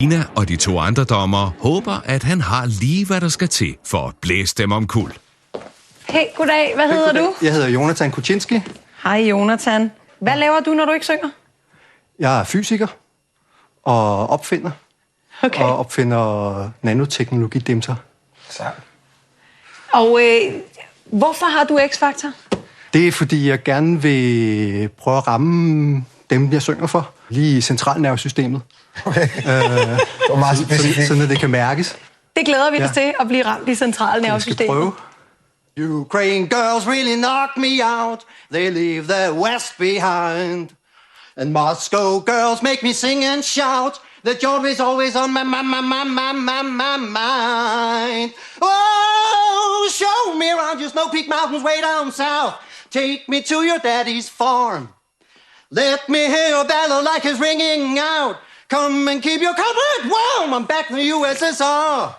Ina og de to andre dommere håber, at han har lige, hvad der skal til for at blæse dem omkuld. Hey, goddag. Hvad hedder du? Jeg hedder Jonathan Kuczynski. Hej, Jonathan. Hvad laver du, når du ikke synger? Jeg er fysiker og opfinder. Okay. Og opfinder nanoteknologidimser. Og hvorfor har du X-Factor? Det er, fordi jeg gerne vil prøve at ramme dem, jeg synger for. Lige i centralnervesystemet. Okay. Sådan at det kan mærkes. Det glæder vi os til, at blive ramt i Jeg skal centralnervesystemet. prøve. Ukraine girls really knock me out. They leave the West behind. And Moscow girls make me sing and shout. The job is always on my mind. Oh, show me around your snow-peak mountains way down south. Take me to your daddy's farm. Let me hear your ballad like it's ringing out. Come and keep your comrade warm. I'm back in the USSR.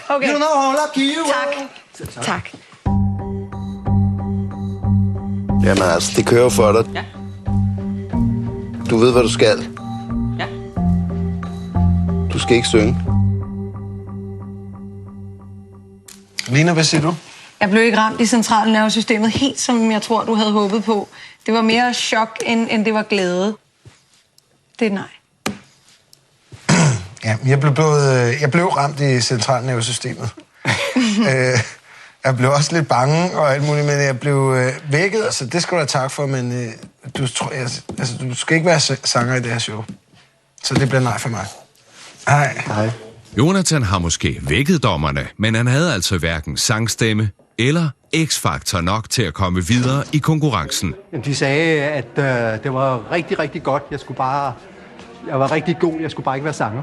Okay, You know how lucky you are. tak. Jamen altså, det kører for dig. Ja. Du ved, hvad du skal. Ja. Du skal ikke synge. Lina, hvad siger du? Jeg blev ikke ramt i centralnervesystemet helt, som jeg tror, du havde håbet på. Det var mere chok, end det var glæde. Det er nej. Ja, jeg blev ramt i centralnervesystemet. Jeg blev også lidt bange og alt muligt, men jeg blev vækket, altså det skal du have tak for, men du skal ikke være sanger i det her show. Så det bliver nej for mig. Hej. Jonathan har måske vækket dommerne, men han havde altså hverken sangstemme eller X-faktor nok til at komme videre i konkurrencen. De sagde, at det var rigtig, rigtig godt. Jeg var rigtig god. Jeg skulle bare ikke være sanger.